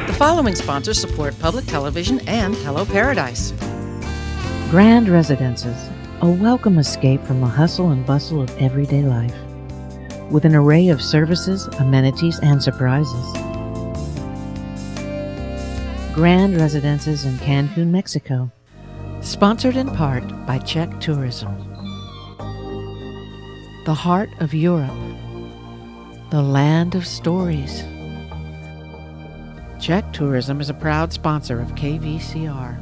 The following sponsors support public television and Hello Paradise. Grand Residences, a welcome escape from the hustle and bustle of everyday life, with an array of services, amenities, and surprises. Grand Residences in Cancun, Mexico, sponsored in part by Czech Tourism. The heart of Europe, the land of stories. Czech Tourism is a proud sponsor of KVCR.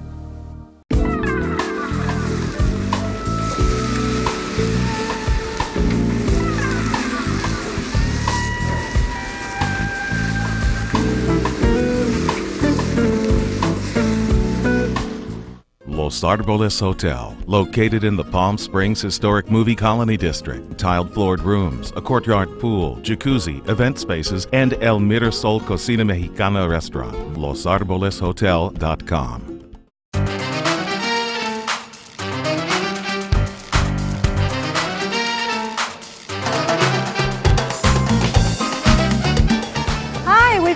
Los Arboles Hotel, located in the Palm Springs Historic Movie Colony District. Tiled floored rooms, a courtyard pool, jacuzzi, event spaces, and El Mirasol Cocina Mexicana restaurant. LosArbolesHotel.com.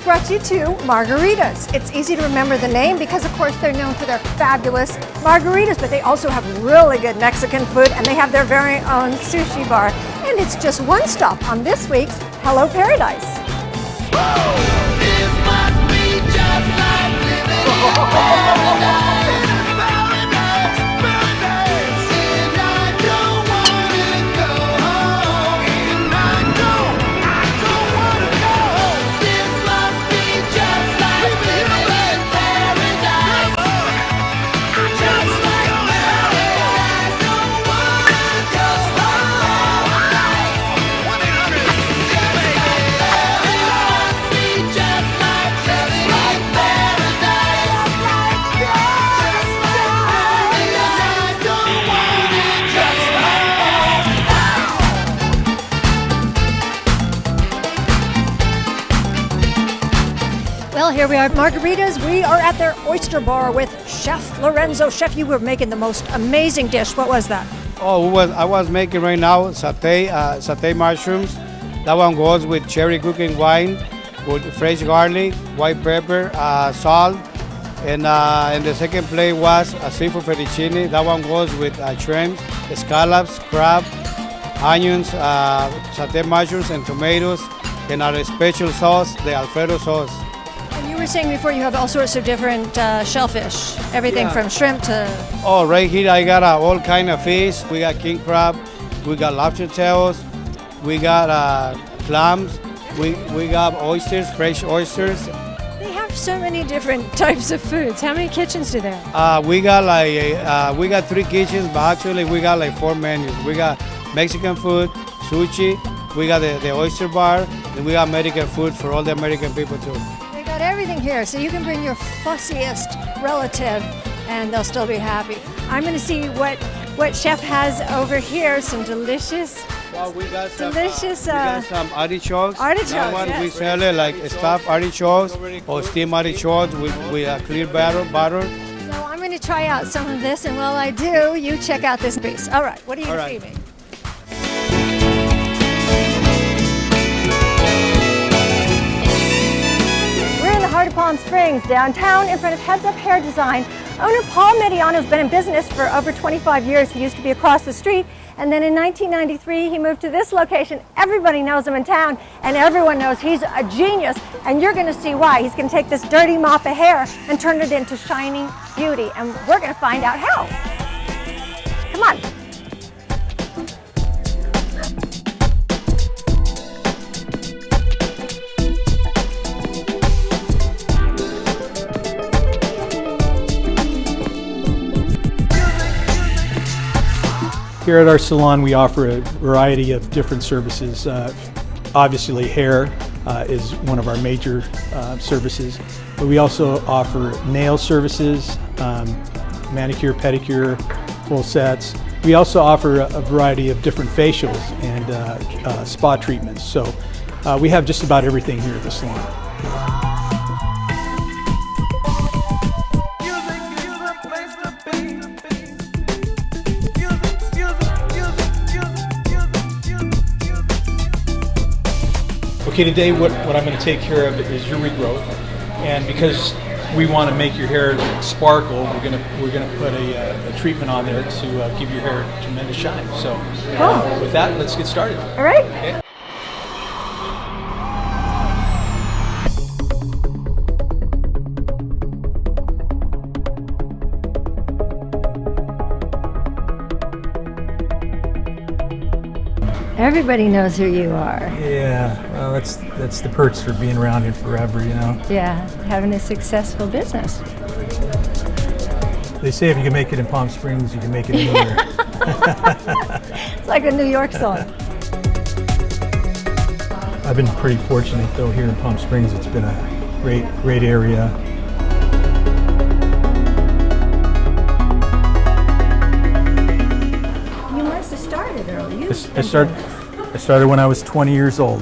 Brought you to Margaritas. It's easy to remember the name because, of course, they're known for their fabulous margaritas, but they also have really good Mexican food, and they have their very own sushi bar. And it's just one stop on this week's Hello Paradise. Well, here we are at Margaritas. We are at their oyster bar with Chef Lorenzo. Chef, you were making the most amazing dish. What was that? I was making right now satay mushrooms. That one goes with cherry cooking wine, with fresh garlic, white pepper, salt. And the second plate was a seafood fettuccine. That one goes with shrimp, scallops, crab, onions, satay mushrooms, and tomatoes. And our special sauce, the Alfredo sauce. You were saying before you have all sorts of different shellfish, everything from shrimp to... Oh, right here I got all kind of fish. We got king crab, we got lobster tails, we got clams, we got oysters, fresh oysters. They have so many different types of foods. How many kitchens do they have? We got we got 3 kitchens, but actually we got 4 menus. We got Mexican food, sushi, we got the oyster bar, and we got American food for all the American people too. Got everything here, so you can bring your fussiest relative and they'll still be happy. I'm going to see what Chef has over here. Some delicious, we got some artichokes. That one yes. We sell it like stuffed artichokes or steamed artichokes with a clear butter. So I'm going to try out some of this, and while I do, you check out this piece. All right, what are you going to feed me? Heart of Palm Springs, downtown in front of Heads Up Hair Design. Owner Paul Mediano has been in business for over 25 years. He used to be across the street, and then in 1993 he moved to this location. Everybody knows him in town, and everyone knows he's a genius, and you're going to see why. He's going to take this dirty mop of hair and turn it into shining beauty, and we're going to find out how. Come on. Here at our salon, we offer a variety of different services. Obviously, hair is one of our major services, but we also offer nail services, manicure, pedicure, full sets. We also offer a variety of different facials and spa treatments. So we have just about everything here at the salon. Okay, today what I'm going to take care of is your regrowth. And because we want to make your hair sparkle, we're gonna put a treatment on there to give your hair tremendous shine. So with that, let's get started. All right. Okay. Everybody knows who you are. Yeah, well, that's the perks for being around here forever, you know. Yeah, having a successful business. They say if you can make it in Palm Springs, you can make it anywhere. It's like a New York song. I've been pretty fortunate though here in Palm Springs. It's been a great area. You must have started early. I started when I was 20 years old.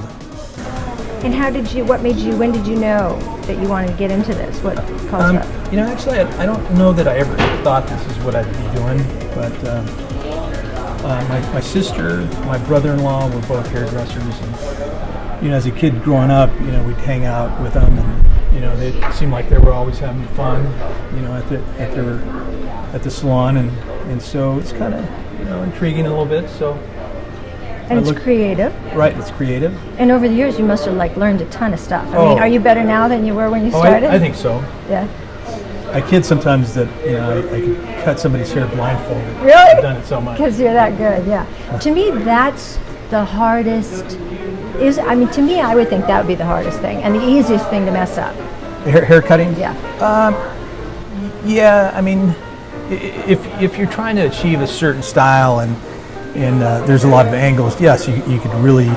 And when did you know that you wanted to get into this? What caused that? You know, actually, I don't know that I ever thought this is what I'd be doing, but my sister, my brother-in-law were both hairdressers, and you know, as a kid growing up, you know, we'd hang out with them, and you know, they seemed like they were always having fun, you know, at the salon, and so it's kind of, you know, intriguing a little bit. So. And it's creative. Right, it's creative. And over the years, you must have learned a ton of stuff. I mean, are you better now than you were when you started? I think so. Yeah. I kid sometimes that, you know, I could cut somebody's hair blindfolded. Really? I've done it so much. Because you're that good, yeah. To me, that's the hardest. To me, I would think that would be the hardest thing and the easiest thing to mess up. Hair cutting? Yeah. Yeah. I mean, if you're trying to achieve a certain style and there's a lot of angles, yes, you could really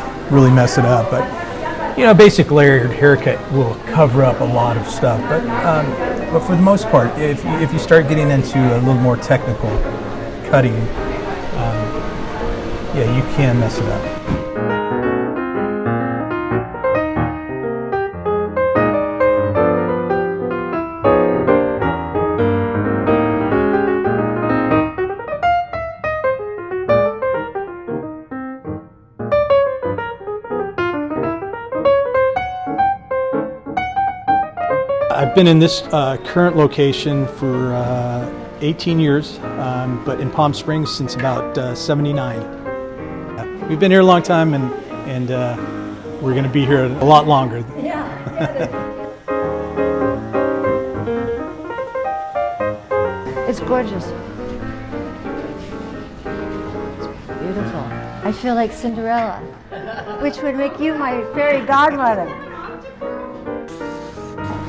mess it up. But you know, basic layered haircut will cover up a lot of stuff. But for the most part, if you start getting into a little more technical cutting, yeah, you can mess it up. I've been in this current location for 18 years, but in Palm Springs since about 79. We've been here a long time, and we're going to be here a lot longer. Yeah. It's gorgeous. It's beautiful. I feel like Cinderella, which would make you my fairy godmother.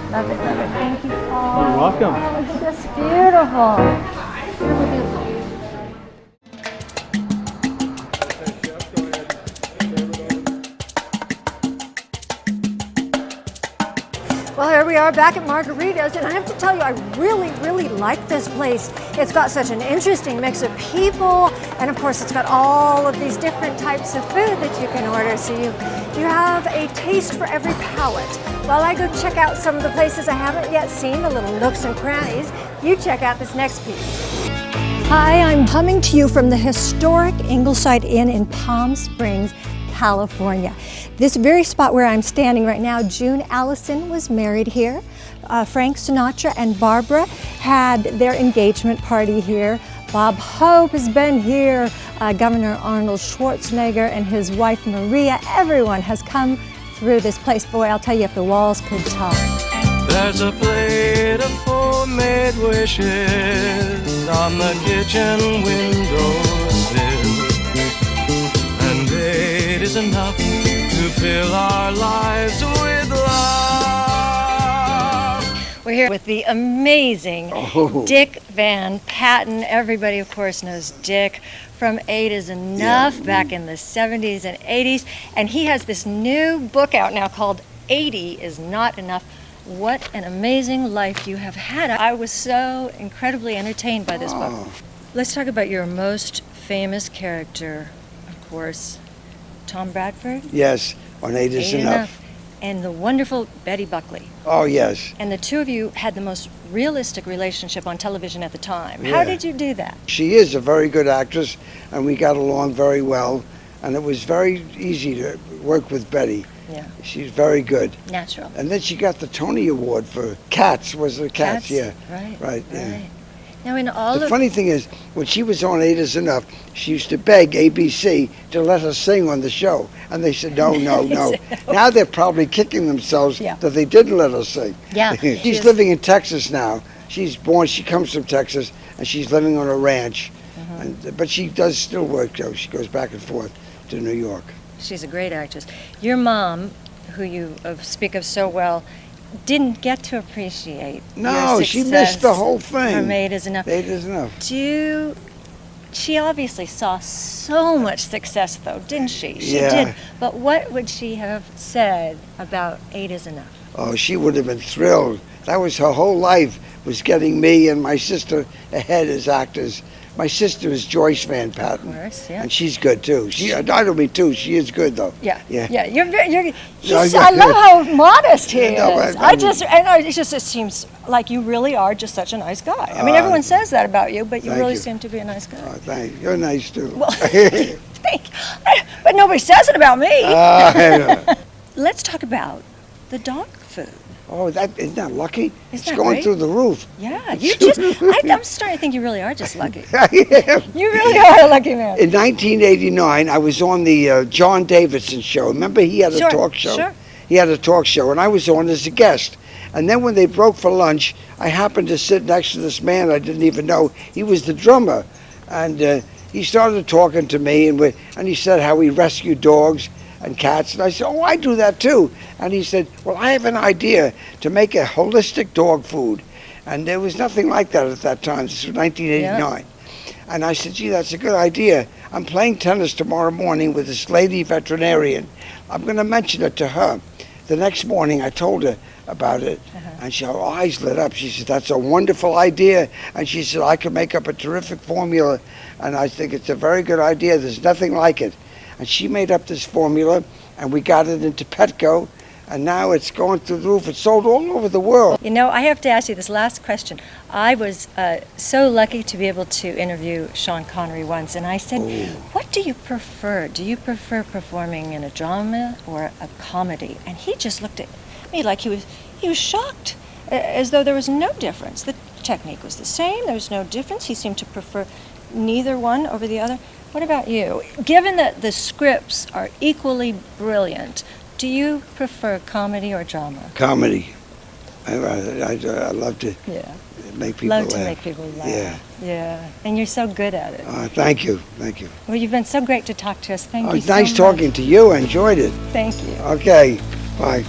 Love it, love it. Thank you, Paul. You're welcome. Oh, it's just beautiful. Beautiful, beautiful. Well, here we are back at Margarita's, and I have to tell you, I really like this place. It's got such an interesting mix of people, and of course it's got all of these different types of food that you can order, so you have a taste for every palate. While I go check out some of the places I haven't yet seen, the little nooks and crannies, you check out this next piece. Hi, I'm coming to you from the historic Ingleside Inn in Palm Springs, California. This very spot where I'm standing right now, June Allison was married here. Frank Sinatra and Barbara had their engagement party here. Bob Hope has been here. Governor Arnold Schwarzenegger and his wife Maria. Everyone has come through this place. Boy, I'll tell you, if the walls could talk. There's a plate of homemade wishes on the kitchen windowsill, and 8 is enough to fill our lives with love. We're here with the amazing Dick Van Patten. Everybody, of course, knows Dick from 8 is Enough back in the 70s and 80s. And he has this new book out now called 80 is Not Enough. What an amazing life you have had. I was so incredibly entertained by this book. Let's talk about your most famous character, of course, Tom Bradford. Yes, on 8 is Enough. And the wonderful Betty Buckley. Oh, yes. And the two of you had the most realistic relationship on television at the time. Yeah. How did you do that? She is a very good actress, and we got along very well, and it was very easy to work with Betty. Yeah. She's very good. Natural. And then she got the Tony Award for Cats. Was it Cats? Yeah. Right. Yeah. Now, in all The funny thing is, when she was on 8 is Enough, she used to beg ABC to let her sing on the show. And they said, no. Now they're probably kicking themselves that they didn't let her sing. Yeah. She's living in Texas now. She comes from Texas, and she's living on a ranch. But she does still work, though. She goes back and forth to New York. She's a great actress. Your mom, who you speak of so well, didn't get to appreciate your she success. missed the whole thing. Her Eight is Enough. 8 is Enough. She obviously saw so much success, though, didn't she? She Yeah. did. But what would she have said about 8 is Enough? Oh, she would have been thrilled. That was her whole life, was getting me and my sister ahead as actors. My sister is Joyce Van Patten. Of course, yeah. And she's good, too. She idoled me, too. She is good, though. Yeah. Yeah. I love how modest he is. No, It seems like you really are just such a nice guy. I mean, everyone says that about you, but you thank really you. seem to be a nice guy. Oh, thank you. You're nice, too. Well, but nobody says it about me. Let's talk about the dog food. Oh, isn't that lucky? Isn't It's that going great? through the roof. Yeah, I'm starting to think you really are just lucky. In You really are a lucky man. 1989, I was on the John Davidson show. Remember, he had a talk show? Sure. He had a talk show, and I was on as a guest. And then when they broke for lunch, I happened to sit next to this man I didn't even know. He was the drummer. And he started talking to me, and he said how he rescued dogs and cats. And I said, oh, I do that too. And he said, well, I have an idea to make a holistic dog food. And there was nothing like that at that time. This was 1989. Yeah. And I said, gee, that's a good idea. I'm playing tennis tomorrow morning with this lady veterinarian. I'm going to mention it to her. The next morning, I told her about it, and her eyes lit up. She said, that's a wonderful idea. And she said, I could make up a terrific formula, and I think it's a very good idea. There's nothing like it. And she made up this formula, and we got it into Petco, and now it's going through the roof. It's sold all over the world. You know, I have to ask you this last question. I was so lucky to be able to interview Sean Connery once, and I said, what do you prefer? Do you prefer performing in a drama or a comedy? And he just looked at me like he was shocked, as though there was no difference. The technique was the same. There was no difference. He seemed to prefer neither one over the other. What about you? Given that the scripts are equally brilliant, do you prefer comedy or drama? Comedy. I love to make people laugh. Love to make people laugh. Yeah. And you're so good at it. Thank you. Well, you've been so great to talk to us. Thank you so nice much. talking to you. I enjoyed it. Thank you. Okay. Bye.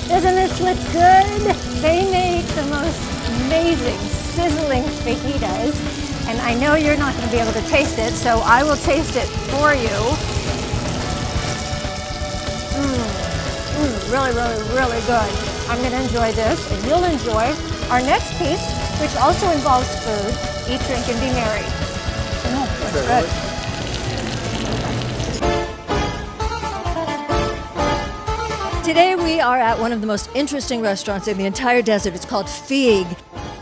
Doesn't this look good? They make the most amazing, sizzling fajitas. And I know you're not going to be able to taste it, so I will taste it for you. Really, really, really good. I'm going to enjoy this, and you'll enjoy our next piece, which also involves food. Eat, drink, and be merry. That's good. Today we are at one of the most interesting restaurants in the entire desert. It's called Fig.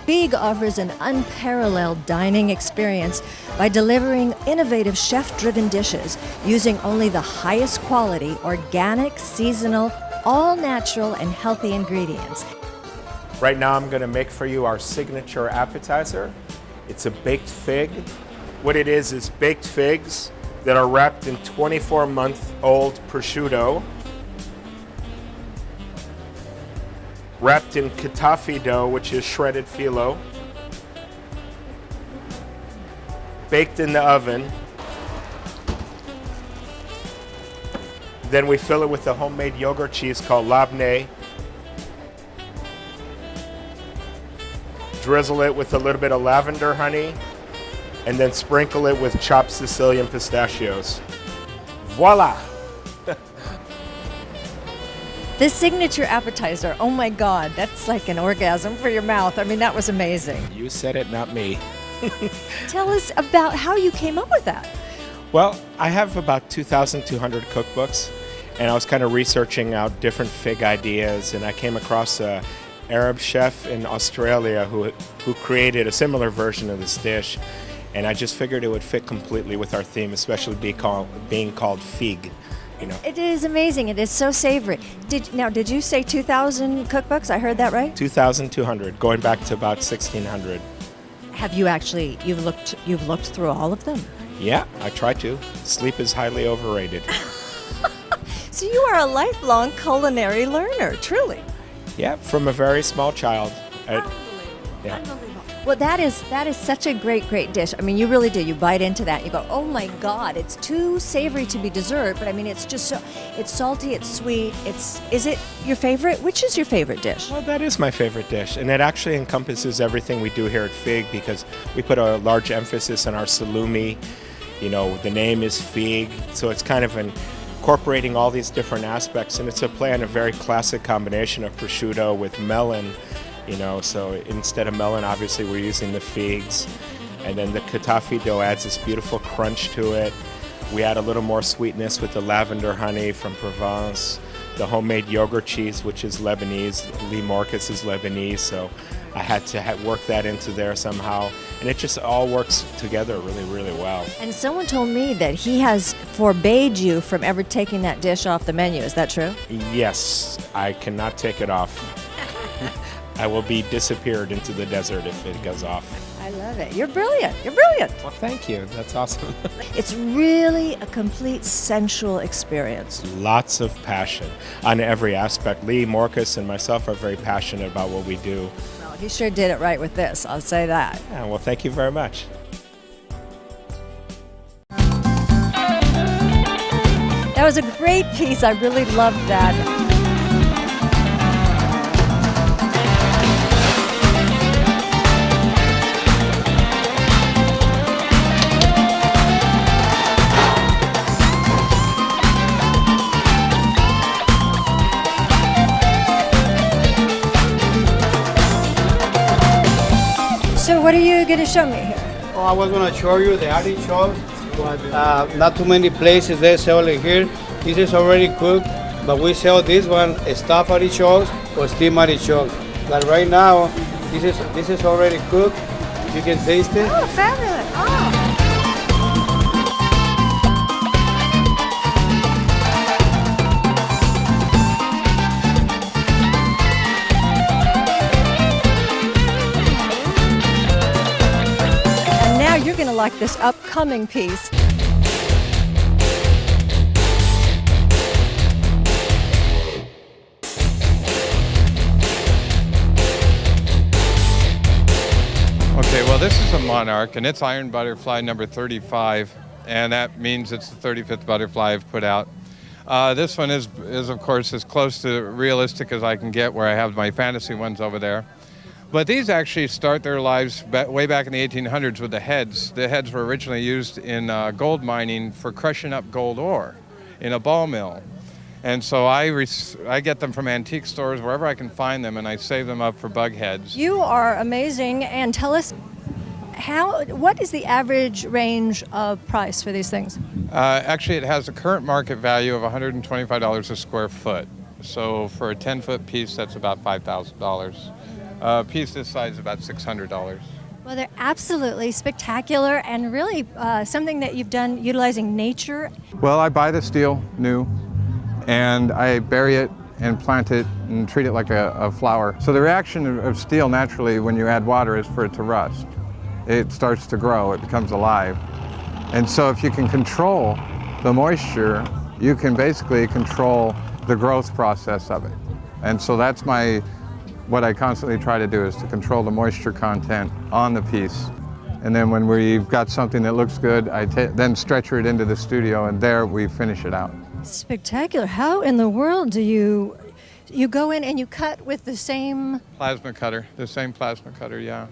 Fig offers an unparalleled dining experience by delivering innovative chef-driven dishes using only the highest quality, organic, seasonal, all-natural, and healthy ingredients. Right now I'm going to make for you our signature appetizer. It's a baked fig. What it is baked figs that are wrapped in 24-month-old prosciutto, wrapped in katafi dough, which is shredded phyllo, baked in the oven. Then we fill it with a homemade yogurt cheese called labneh. Drizzle it with a little bit of lavender honey, and then sprinkle it with chopped Sicilian pistachios. Voila! This signature appetizer, oh my God, that's like an orgasm for your mouth. I mean, that was amazing. You said it, not me. Tell us about how you came up with that. Well, I have about 2,200 cookbooks, and I was kind of researching out different fig ideas, and I came across an Arab chef in Australia who created a similar version of this dish. And I just figured it would fit completely with our theme, especially being called Fig. You know, It is amazing. It is so savory. Did you say 2,000 cookbooks? I heard that right? 2,200, going back to about 1,600. Have you actually, you've looked through all of them? Yeah, I try to. Sleep is highly overrated. So you are a lifelong culinary learner, truly. Yeah, from a very small child. Yeah. Well, that is such a great dish. I mean, you really do. You bite into that, you go, oh my God, it's too savory to be dessert. But I mean, it's just so, it's salty, it's sweet. Is it your favorite? Which is your favorite dish? Well, that is my favorite dish, and it actually encompasses everything we do here at Fig because we put a large emphasis on our salumi. You know, the name is Fig, so it's kind of incorporating all these different aspects, and it's a play on a very classic combination of prosciutto with melon. You know, so instead of melon, obviously we're using the figs, and then the katafi dough adds this beautiful crunch to it. We add a little more sweetness with the lavender honey from Provence, the homemade yogurt cheese, which is Lebanese. Lee Marcus is Lebanese, so I had to work that into there somehow, and it just all works together really, really well. And someone told me that he has forbade you from ever taking that dish off the menu. Is that true? Yes, I cannot take it off. I will be disappeared into the desert if it goes off. I love it. You're brilliant. You're brilliant. Well, thank you. That's awesome. It's really a complete sensual experience. Lots of passion on every aspect. Lee Marcus and myself are very passionate about what we do. Well, he sure did it right with this. I'll say that. Yeah, well, thank you very much. That was a great piece. I really loved that. So what are you going to show me here? Oh, I was going to show you the artichokes, but not too many places they sell it here. This is already cooked, but we sell this one stuffed artichokes or steamed artichokes. But right now, this is already cooked. You can taste it. Oh, fabulous. Oh. You're going to like this upcoming piece. Okay, well, this is a monarch, and it's iron butterfly number 35, and that means it's the 35th butterfly I've put out. This one is of course, as close to realistic as I can get, where I have my fantasy ones over there. But these actually start their lives way back in the 1800s with the heads. The heads were originally used in gold mining for crushing up gold ore in a ball mill. And so I get them from antique stores, wherever I can find them, and I save them up for bug heads. You are amazing. And tell us, what is the average range of price for these things? Actually, it has a current market value of $125 a square foot. So for a 10-foot piece, that's about $5,000. A piece this size is about $600. Well, they're absolutely spectacular and really something that you've done utilizing nature. Well, I buy the steel new, and I bury it and plant it and treat it like a flower. So the reaction of steel naturally when you add water is for it to rust. It starts to grow, it becomes alive. And so if you can control the moisture, you can basically control the growth process of it. And so that's what I constantly try to do, is to control the moisture content on the piece. And then when we've got something that looks good, I then stretcher it into the studio, and there we finish it out. Spectacular. How in the world do you go in and you cut with the same... Plasma cutter, the same plasma cutter, yeah.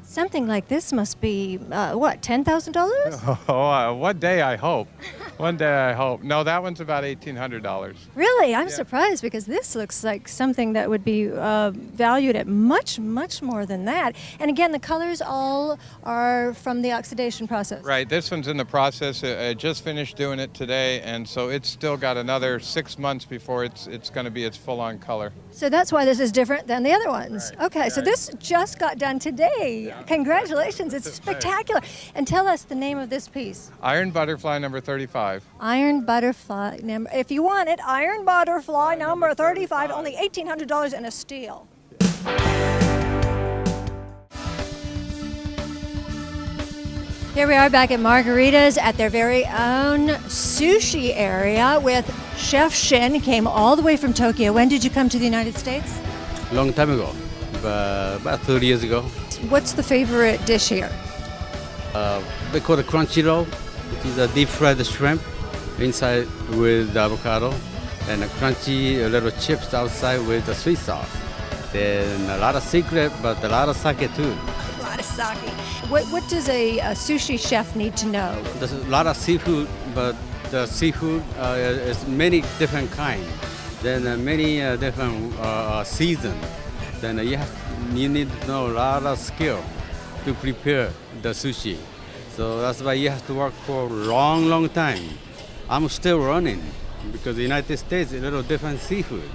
Something like this must be, what, $10,000? Oh, one day I hope. One day I hope. No, that one's about $1,800. Really? I'm surprised, because this looks like something that would be valued at much, much more than that. And again, the colors all are from the oxidation process. Right, this one's in the process. I just finished doing it today, and so it's still got another 6 months before it's going to be its full-on color. So that's why this is different than the other ones. Right. Okay, so this just got done today. Congratulations, it's spectacular. And tell us the name of this piece. Iron Butterfly number 35. Iron Butterfly number, if you want it, Iron Butterfly number 35, only $1,800 and a steal. Here we are back at Margarita's at their very own sushi area with Chef Shin. Came all the way from Tokyo. When did you come to the United States? Long time ago, about 30 years ago. What's the favorite dish here? They call it crunchy roll, which is a deep fried shrimp inside with avocado, and a crunchy little chips outside with the sweet sauce. Then a lot of secret, but a lot of sake too. A lot of sake. What does a sushi chef need to know? There's a lot of seafood, but the seafood is many different kinds. Then many different seasons. Then you need to know a lot of skill to prepare the sushi. So that's why you have to work for a long time. I'm still running because the United States is a little different seafood.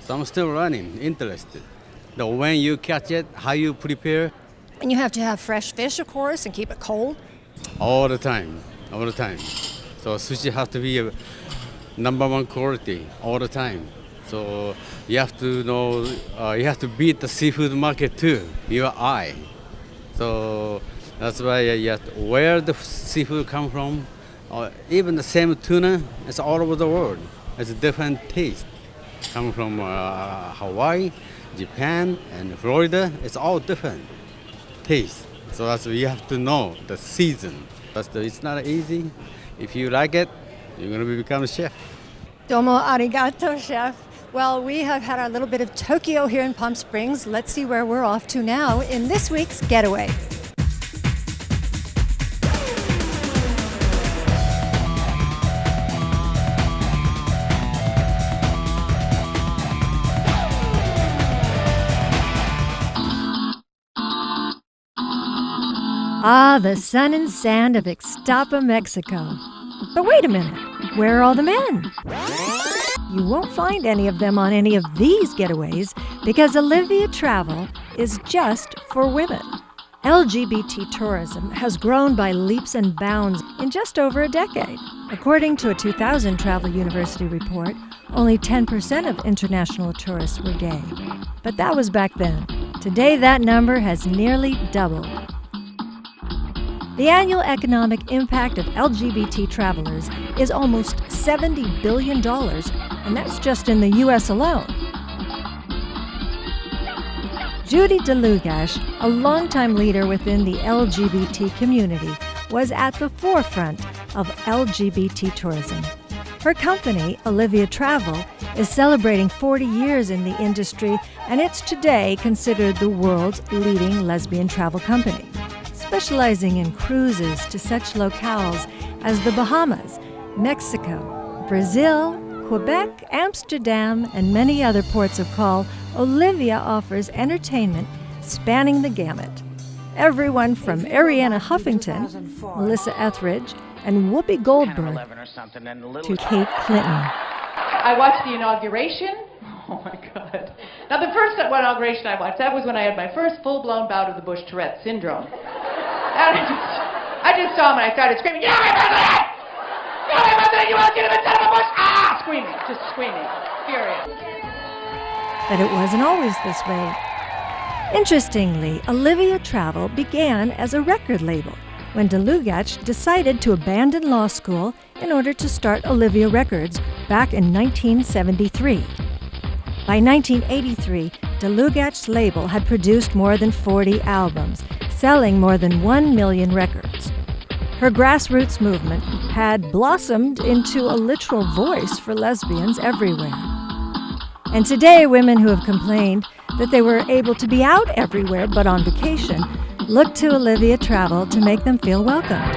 So I'm still running, interested. When you catch it, how you prepare. And you have to have fresh fish, of course, and keep it cold. All the time. So sushi has to be a #1 quality all the time. So you have to know, you have to beat the seafood market too, your eye. So that's why you have to, where the seafood come from, even the same tuna, it's all over the world. It's a different taste. Come from Hawaii, Japan, and Florida, it's all different taste. So that's why you have to know the season. It's not easy. If you like it, you're going to become a chef. Domo arigato, chef. Well, we have had our little bit of Tokyo here in Palm Springs. Let's see where we're off to now in this week's Getaway. Ah, the sun and sand of Ixtapa, Mexico. But wait a minute, where are all the men? You won't find any of them on any of these getaways because Olivia Travel is just for women. LGBT tourism has grown by leaps and bounds in just over a decade. According to a 2000 Travel University report, only 10% of international tourists were gay. But that was back then. Today, that number has nearly doubled. The annual economic impact of LGBT travelers is almost $70 billion, and that's just in the U.S. alone. Judy DeLugash, a longtime leader within the LGBT community, was at the forefront of LGBT tourism. Her company, Olivia Travel, is celebrating 40 years in the industry, and it's today considered the world's leading lesbian travel company, specializing in cruises to such locales as the Bahamas, Mexico, Brazil, Quebec, Amsterdam, and many other ports of call. Olivia offers entertainment spanning the gamut. Everyone from Ariana Huffington, Melissa Etheridge, and Whoopi Goldberg to Kate Clinton. I watched the inauguration. Oh my God. Now the first inauguration I watched, that was when I had my first full-blown bout of the Bush-Tourette syndrome. And I just saw him and I started screaming, "You're my president! You're my president! You illegitimate son of a Bush!" Ah! Screaming, just screaming, furious. But it wasn't always this way. Interestingly, Olivia Travel began as a record label when DeLugash decided to abandon law school in order to start Olivia Records back in 1973. By 1983, DeLugash's label had produced more than 40 albums, selling more than 1 million records. Her grassroots movement had blossomed into a literal voice for lesbians everywhere. And today, women who have complained that they were able to be out everywhere but on vacation look to Olivia Travel to make them feel welcomed.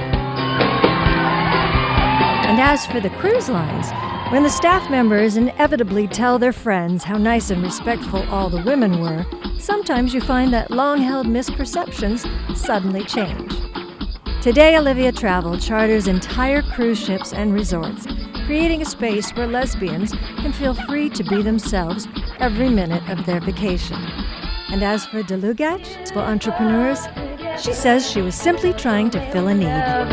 And as for the cruise lines, when the staff members inevitably tell their friends how nice and respectful all the women were, sometimes you find that long-held misperceptions suddenly change. Today, Olivia Travel charters entire cruise ships and resorts, creating a space where lesbians can feel free to be themselves every minute of their vacation. And as for DeLugash, for entrepreneurs, She says she was simply trying to fill a need. Well,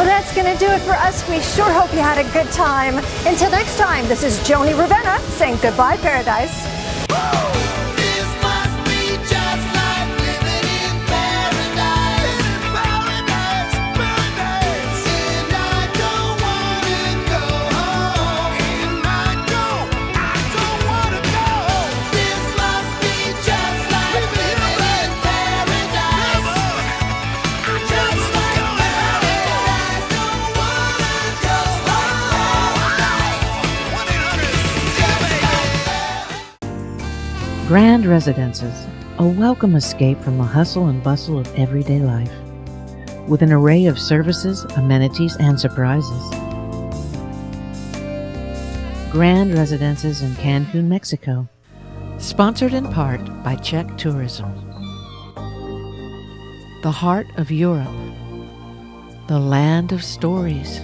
that's going to do it for us. We sure hope you had a good time. Until next time, this is Joni Ravenna saying goodbye, Paradise. Grand Residences, a welcome escape from the hustle and bustle of everyday life, with an array of services, amenities, and surprises. Grand Residences in Cancun, Mexico. Sponsored in part by Czech Tourism. The heart of Europe. The land of stories.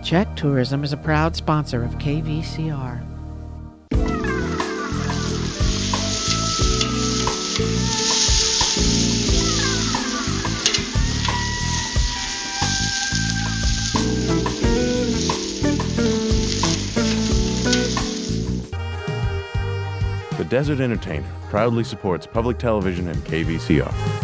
Czech Tourism is a proud sponsor of KVCR. The Desert Entertainer proudly supports public television and KVCR.